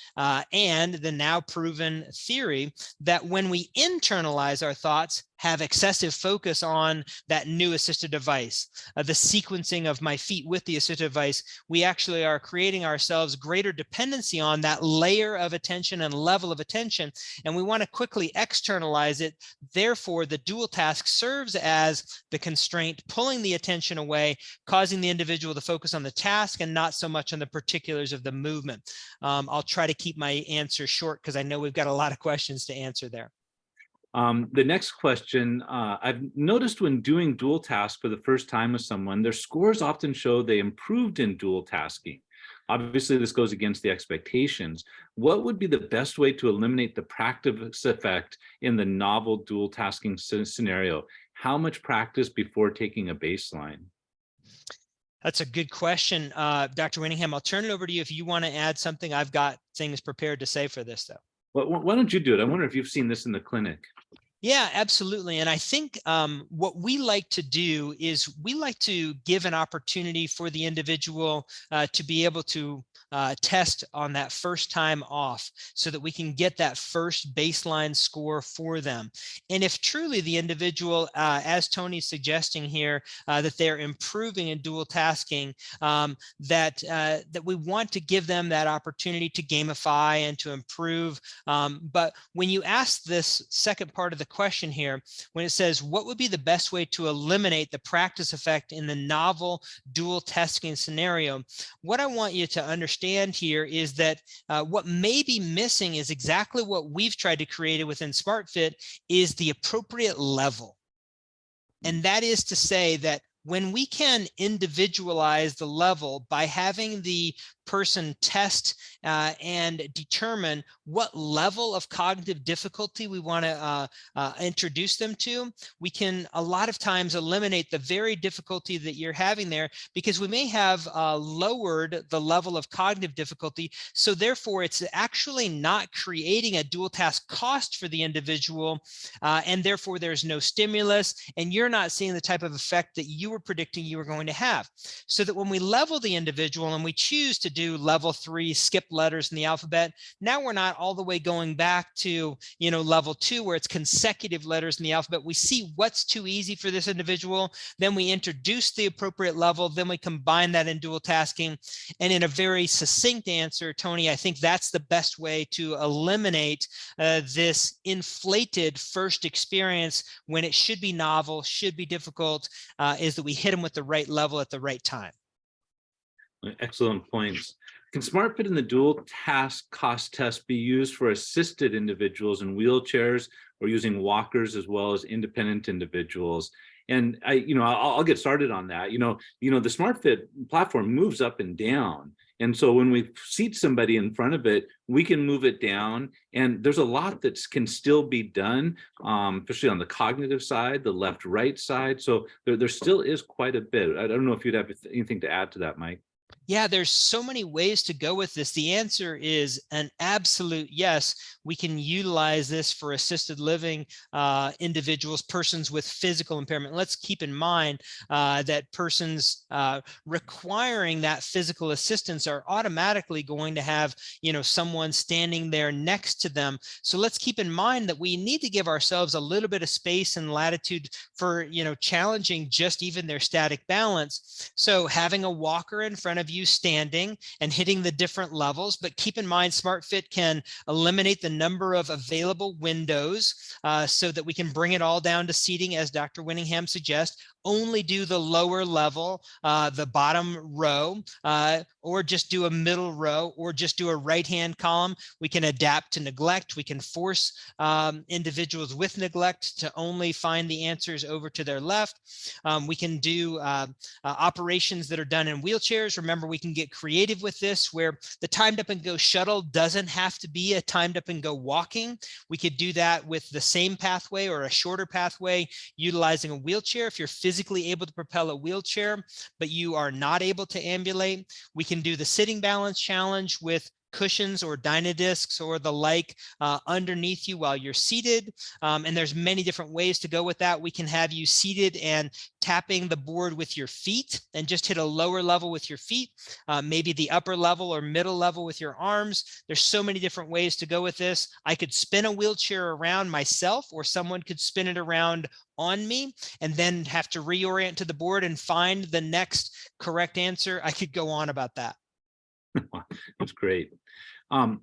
and the now proven theory that when we internalize our thoughts, have excessive focus on that new assisted device, the sequencing of my feet with the assisted device, we actually are creating ourselves greater dependency on that layer of attention and level of attention, and we want to quickly externalize it. Therefore, the dual task serves as the constraint, pulling the attention away, causing the individual to focus on the task and not so much on the particulars of the movement. I'll try to keep my answer short because I know we've got a lot of questions to answer there. The next question, I've noticed when doing dual tasks for the first time with someone, their scores often show they improved in dual tasking. Obviously, this goes against the expectations. What would be the best way to eliminate the practice effect in the novel dual tasking scenario? How much practice before taking a baseline? That's a good question, Dr. Winningham. I'll turn it over to you if you want to add something. I've got things prepared to say for this, though. Why don't you do it? I wonder if you've seen this in the clinic. Yeah, absolutely. And I think what we like to do is we like to give an opportunity for the individual to be able to test on that first time off so that we can get that first baseline score for them. And if truly the individual, as Tony's suggesting here, that they're improving in dual tasking, that we want to give them that opportunity to gamify and to improve. But when you ask this second part of the question here, when it says, what would be the best way to eliminate the practice effect in the novel dual tasking scenario? What I want you to understand here is that what may be missing is exactly what we've tried to create within SMARTfit is the appropriate level. And that is to say that when we can individualize the level by having the person test and determine what level of cognitive difficulty we want to introduce them to, we can a lot of times eliminate the very difficulty that you're having there, because we may have lowered the level of cognitive difficulty. So therefore, it's actually not creating a dual task cost for the individual, and therefore there's no stimulus, and you're not seeing the type of effect that you were predicting you were going to have. So that when we level the individual and we choose to do level 3, skip letters in the alphabet, now we're not all the way going back to, level 2 where it's consecutive letters in the alphabet. We see what's too easy for this individual, then we introduce the appropriate level, then we combine that in dual tasking. And in a very succinct answer, Tony, I think that's the best way to eliminate this inflated first experience when it should be novel, should be difficult, is that we hit them with the right level at the right time. Excellent points. Can SMARTfit and the dual task cost test be used for assisted individuals in wheelchairs or using walkers as well as independent individuals? And I'll get started on that. The SMARTfit platform moves up and down. And so when we seat somebody in front of it, we can move it down. And there's a lot that can still be done, especially on the cognitive side, the left-right side. So there still is quite a bit. I don't know if you'd have anything to add to that, Mike. Yeah, there's so many ways to go with this. The answer is an absolute yes. We can utilize this for assisted living individuals, persons with physical impairment. Let's keep in mind that persons requiring that physical assistance are automatically going to have, someone standing there next to them. So let's keep in mind that we need to give ourselves a little bit of space and latitude for, challenging just even their static balance. So having a walker in front of you standing and hitting the different levels, but keep in mind SMARTfit can eliminate the number of available windows so that we can bring it all down to seating, as Dr. Winningham suggests. Only do the lower level, the bottom row, or just do a middle row, or just do a right-hand column. We can adapt to neglect. We can force individuals with neglect to only find the answers over to their left. We can do operations that are done in wheelchairs. Remember, we can get creative with this, where the timed up and go shuttle doesn't have to be a timed up and go walking. We could do that with the same pathway or a shorter pathway utilizing a wheelchair. If you're physically able to propel a wheelchair, but you are not able to ambulate, we can do the sitting balance challenge with cushions or Dynadiscs or the like underneath you while you're seated. And there's many different ways to go with that. We can have you seated and tapping the board with your feet and just hit a lower level with your feet, maybe the upper level or middle level with your arms. There's so many different ways to go with this. I could spin a wheelchair around myself, or someone could spin it around on me and then have to reorient to the board and find the next correct answer. I could go on about that. That's great.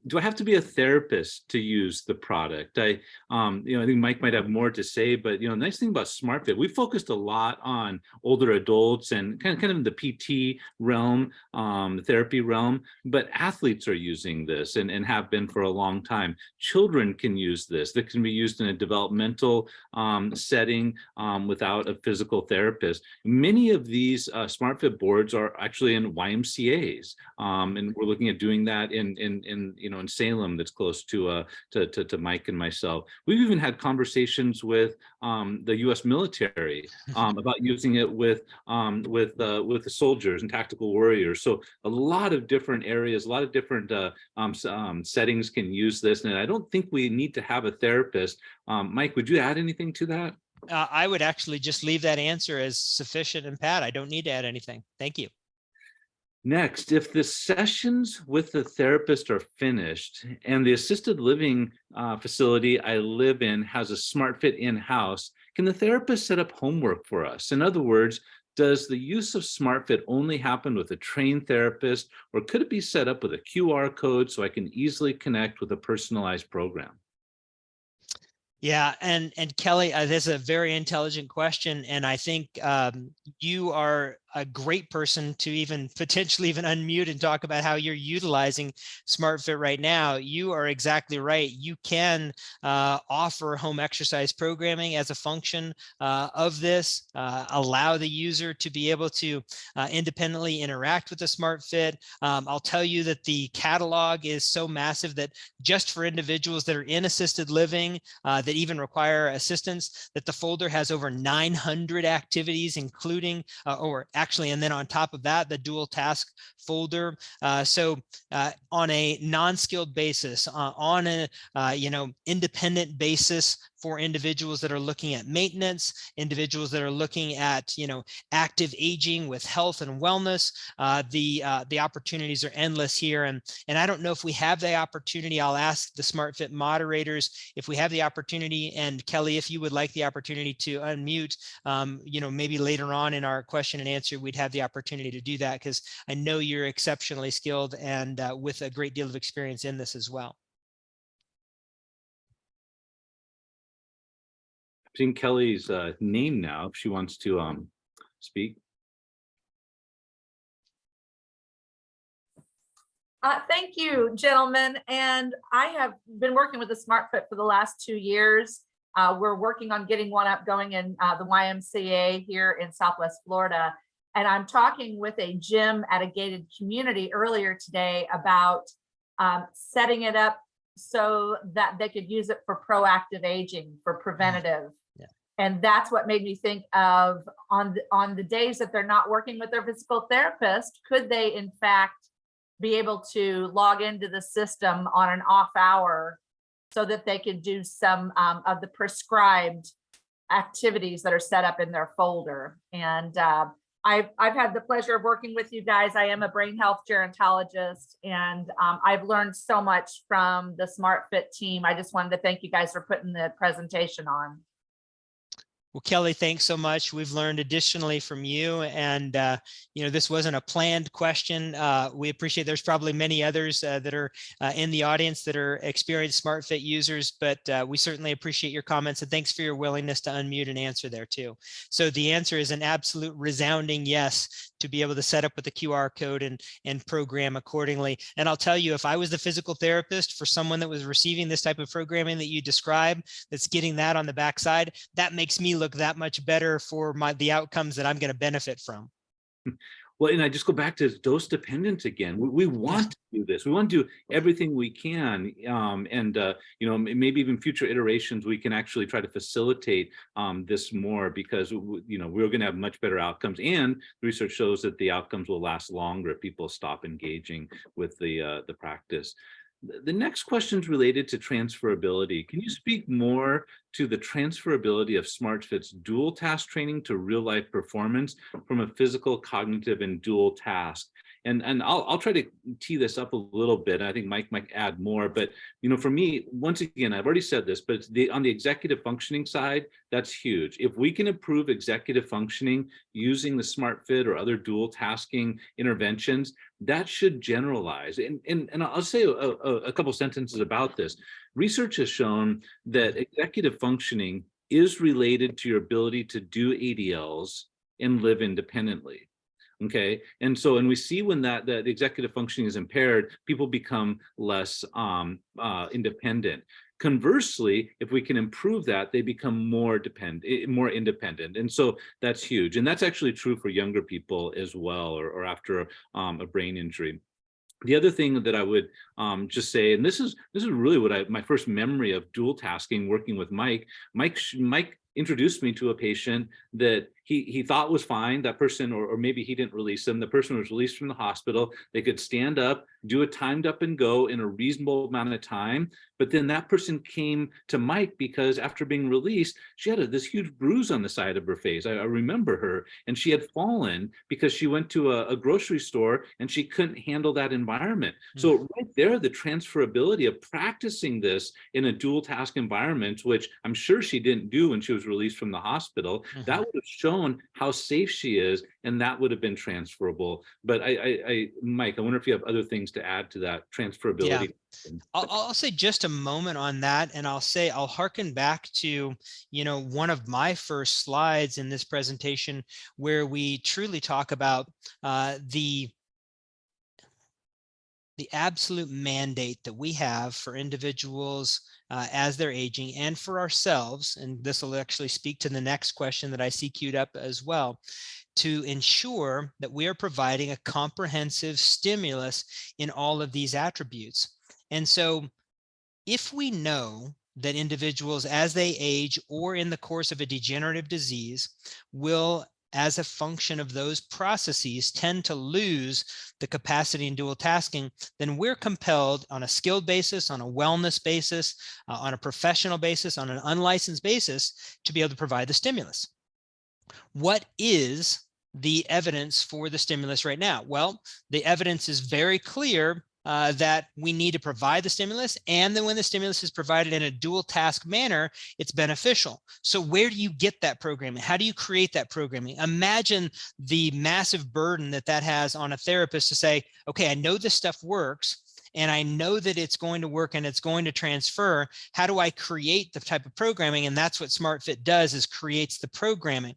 Do I have to be a therapist to use the product? I think Mike might have more to say, but the nice thing about SMARTfit, we focused a lot on older adults and kind of in the PT realm, the therapy realm, but athletes are using this and have been for a long time. Children can use this. That can be used in a developmental setting without a physical therapist. Many of these SMARTfit boards are actually in YMCAs, and we're looking at doing that in in Salem that's close to Mike and myself. We've even had conversations with the U.S. military about using it with the soldiers and tactical warriors. So a lot of different areas, a lot of different settings can use this. And I don't think we need to have a therapist. Mike, would you add anything to that? I would actually just leave that answer as sufficient and pat. I don't need to add anything. Thank you. Next, if the sessions with the therapist are finished and the assisted living facility I live in has a SMARTfit in-house, can the therapist set up homework for us? In other words, does the use of SMARTfit only happen with a trained therapist, or could it be set up with a QR code so I can easily connect with a personalized program? Yeah, and Kelly, that's a very intelligent question, and I think you are a great person to even potentially even unmute and talk about how you're utilizing SmartFit right now. You are exactly right. You can offer home exercise programming as a function of this, allow the user to be able to independently interact with the SmartFit. I'll tell you that the catalog is so massive that just for individuals that are in assisted living that even require assistance, that the folder has over 900 activities, including and then on top of that, the dual task folder. So on a non-skilled basis, on a independent basis for individuals that are looking at maintenance, individuals that are looking at active aging with health and wellness, the opportunities are endless here. And I don't know if we have the opportunity. I'll ask the SmartFit moderators if we have the opportunity, and Kelly, if you would like the opportunity to unmute, maybe later on in our question and answer, we'd have the opportunity to do that, because I know you're exceptionally skilled and with a great deal of experience in this as well. I'm seeing Kelly's name now, if she wants to speak. Thank you, gentlemen. And I have been working with the SmartFit for the last 2 years. We're working on getting one up going in the YMCA here in Southwest Florida. And I'm talking with a gym at a gated community earlier today about setting it up so that they could use it for proactive aging, for preventative. Yeah. And that's what made me think of on the days that they're not working with their physical therapist, could they in fact be able to log into the system on an off hour so that they could do some of the prescribed activities that are set up in their folder. And I've had the pleasure of working with you guys. I am a brain health gerontologist, and I've learned so much from the SmartFit team. I just wanted to thank you guys for putting the presentation on. Well, Kelly, thanks so much. We've learned additionally from you, and this wasn't a planned question. We appreciate there's probably many others that are in the audience that are experienced SmartFit users, but we certainly appreciate your comments, and thanks for your willingness to unmute and answer there too. So the answer is an absolute resounding yes to be able to set up with the QR code and program accordingly. And I'll tell you, if I was the physical therapist for someone that was receiving this type of programming that you describe, that's getting that on the backside, that makes me look that much better for the outcomes that I'm going to benefit from. Well, and I just go back to dose dependent again. We want to do this. We want to do everything we can, maybe even future iterations we can actually try to facilitate this more, because we're going to have much better outcomes, and the research shows that the outcomes will last longer if people stop engaging with the practice. The next question is related to transferability. Can you speak more to the transferability of SmartFit's dual task training to real life performance from a physical, cognitive, and dual task? And I'll try to tee this up a little bit. I think Mike might add more, but for me, once again, I've already said this, but on the executive functioning side, that's huge. If we can improve executive functioning using the SmartFit or other dual tasking interventions, that should generalize. And I'll say a couple sentences about this. Research has shown that executive functioning is related to your ability to do ADLs and live independently. Okay, and we see when that executive functioning is impaired, people become less independent. Conversely, if we can improve that, they become more independent, and so that's huge. And that's actually true for younger people as well, or after a brain injury. The other thing that I would just say, and this is really what my first memory of dual tasking working with Mike. Mike introduced me to a patient that he thought was fine. That person, or maybe he didn't release them. The person was released from the hospital. They could stand up, do a timed up and go in a reasonable amount of time. But then that person came to Mike because after being released, she had this huge bruise on the side of her face. I remember her, and she had fallen because she went to a grocery store and she couldn't handle that environment. So right there, the transferability of practicing this in a dual task environment, which I'm sure she didn't do when she was released from the hospital, that would have shown how safe she is, and that would have been transferable. But Mike, I wonder if you have other things to add to that transferability. Yeah. I'll say just a moment on that, and I'll harken back to, one of my first slides in this presentation where we truly talk about the absolute mandate that we have for individuals as they're aging, and for ourselves, and this will actually speak to the next question that I see queued up as well, to ensure that we are providing a comprehensive stimulus in all of these attributes. And so if we know that individuals as they age or in the course of a degenerative disease will, as a function of those processes, tend to lose the capacity in dual tasking, then we're compelled on a skilled basis, on a wellness basis, on a professional basis, on an unlicensed basis, to be able to provide the stimulus. What is the evidence for the stimulus right now? Well, the evidence is very clear that we need to provide the stimulus, and then when the stimulus is provided in a dual task manner, it's beneficial. So where do you get that programming? How do you create that programming? Imagine the massive burden that has on a therapist to say, okay, I know this stuff works, and I know that it's going to work and it's going to transfer. How do I create the type of programming? And that's what SMARTfit does, is creates the programming.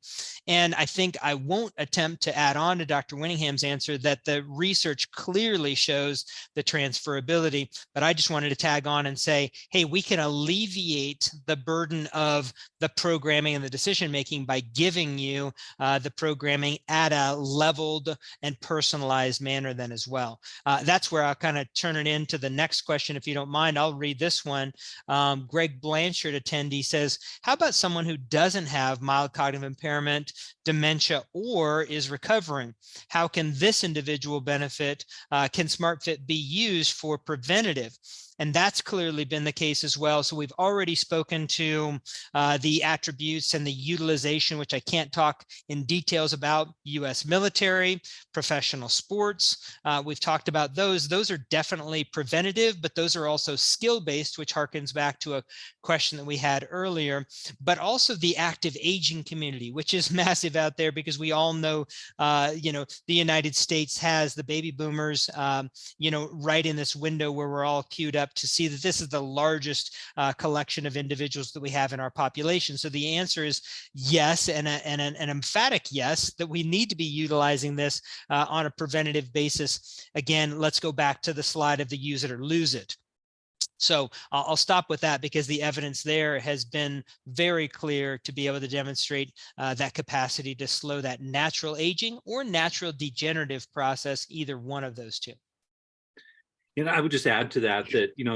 And I think I won't attempt to add on to Dr. Winningham's answer that the research clearly shows the transferability, but I just wanted to tag on and say, hey, we can alleviate the burden of the programming and the decision-making by giving you the programming at a leveled and personalized manner then as well. That's where I'll kind of turn it into the next question. If you don't mind, I'll read this one. Greg Blanchard, attendee, says, how about someone who doesn't have mild cognitive impairment, dementia, or is recovering? How can this individual benefit? Can SMARTfit be used for preventative? And that's clearly been the case as well. So we've already spoken to the attributes and the utilization, which I can't talk in details about. U.S. military, professional sports. We've talked about those. Those are definitely preventative, but those are also skill-based, which harkens back to a question that we had earlier. But also the active aging community, which is massive out there, because we all know, the United States has the baby boomers, right in this window where we're all queued up to see that this is the largest collection of individuals that we have in our population. So the answer is yes, and an emphatic yes, that we need to be utilizing this on a preventative basis. Again, let's go back to the slide of the use it or lose it. So I'll stop with that, because the evidence there has been very clear to be able to demonstrate that capacity to slow that natural aging or natural degenerative process, either one of those two. I would just add to that,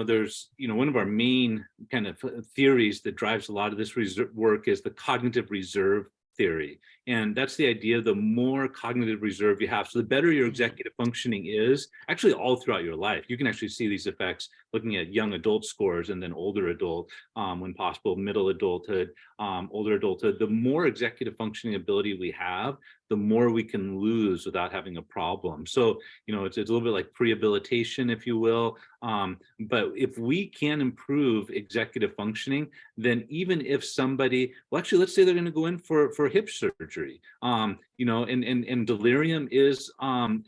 there's, one of our main kind of theories that drives a lot of this work is the cognitive reserve theory. And that's the idea, the more cognitive reserve you have, so the better your executive functioning is, actually all throughout your life. You can actually see these effects looking at young adult scores, and then older adult, when possible, middle adulthood, older adulthood. The more executive functioning ability we have, the more we can lose without having a problem. So, it's a little bit like rehabilitation, if you will. But if we can improve executive functioning, then even if somebody, well, actually, let's say they're going to go in for hip surgery, and delirium is,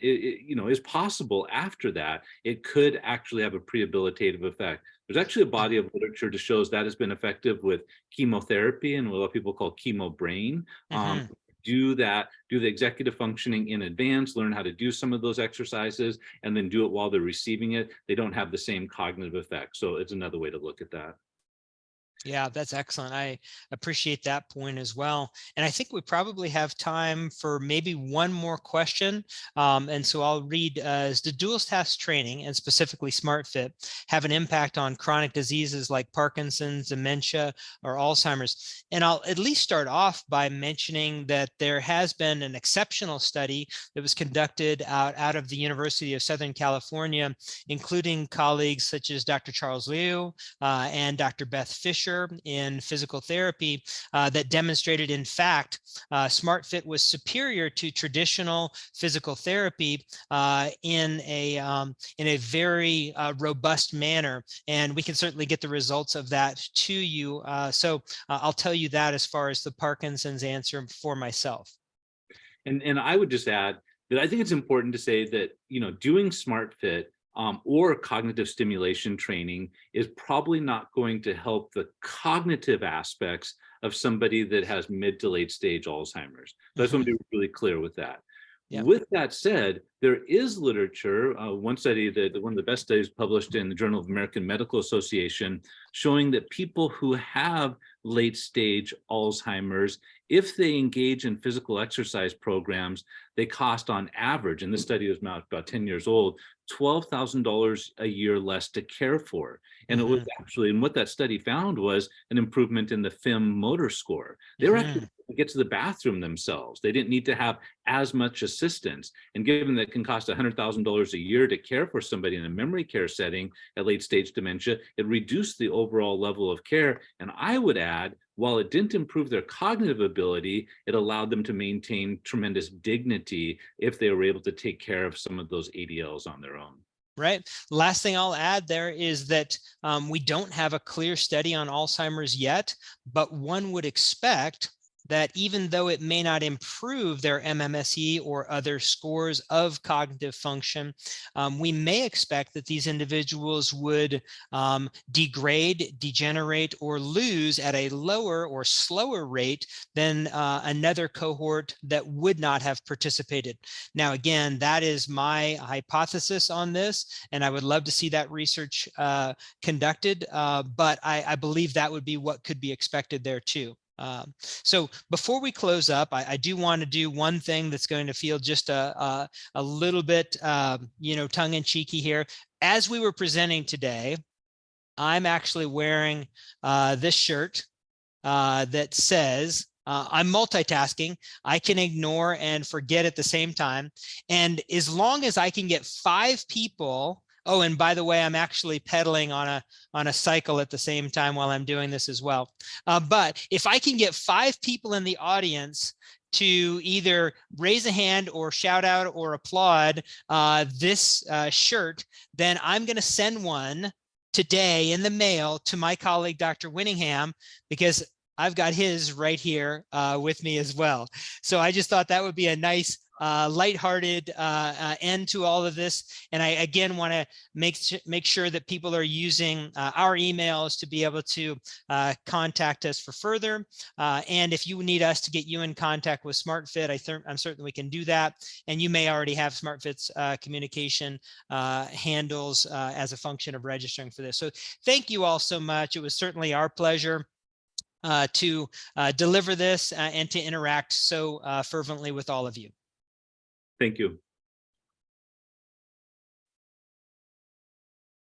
is possible after that, it could actually have a prehabilitative effect. There's actually a body of literature that shows that has been effective with chemotherapy and what people call chemo brain. Do the executive functioning in advance, learn how to do some of those exercises, and then do it while they're receiving it. They don't have the same cognitive effect. So it's another way to look at that. Yeah, that's excellent. I appreciate that point as well. And I think we probably have time for maybe one more question. And so I'll read, is the dual task training and specifically SMARTfit have an impact on chronic diseases like Parkinson's, dementia, or Alzheimer's? And I'll at least start off by mentioning that there has been an exceptional study that was conducted out of the University of Southern California, including colleagues such as Dr. Charles Liu and Dr. Beth Fisher in physical therapy that demonstrated, in fact, SmartFit was superior to traditional physical therapy in a very robust manner. And we can certainly get the results of that to you. So I'll tell you that as far as the Parkinson's answer for myself. And I would just add that I think it's important to say that, doing SmartFit or cognitive stimulation training is probably not going to help the cognitive aspects of somebody that has mid to late stage Alzheimer's. So I just want to be really clear with that. Yeah. With that said, there is literature, one study, one of the best studies published in the Journal of American Medical Association, showing that people who have late stage Alzheimer's, if they engage in physical exercise programs, they cost on average, and this study is now about 10 years old, $12,000 a year less to care for. And it was actually, and what that study found was an improvement in the FIM motor score. They were actually able to get to the bathroom themselves. They didn't need to have as much assistance. And given that it can cost $100,000 a year to care for somebody in a memory care setting at late stage dementia, it reduced the overall level of care. And I would add, while it didn't improve their cognitive ability, it allowed them to maintain tremendous dignity if they were able to take care of some of those ADLs on their own. Right. Last thing I'll add there is that we don't have a clear study on Alzheimer's yet, but one would expect that even though it may not improve their MMSE or other scores of cognitive function, we may expect that these individuals would degrade, degenerate, or lose at a lower or slower rate than another cohort that would not have participated. Now, again, that is my hypothesis on this, and I would love to see that research conducted, but I believe that would be what could be expected there too. So before we close up, I do want to do one thing that's going to feel just a little bit, tongue-in-cheeky here. As we were presenting today, I'm actually wearing this shirt that says, I'm multitasking. I can ignore and forget at the same time. And as long as I can get 5 people. Oh, and by the way, I'm actually pedaling on a cycle at the same time while I'm doing this as well. But if I can get 5 people in the audience to either raise a hand or shout out or applaud this shirt, then I'm going to send one today in the mail to my colleague, Dr. Winningham, because I've got his right here with me as well. So I just thought that would be a nice lighthearted end to all of this. And I again want to make sure that people are using our emails to be able to contact us for further. And if you need us to get you in contact with SmartFit, I'm certain we can do that. And you may already have SmartFit's communication handles as a function of registering for this. So thank you all so much. It was certainly our pleasure to deliver this and to interact so fervently with all of you. Thank you.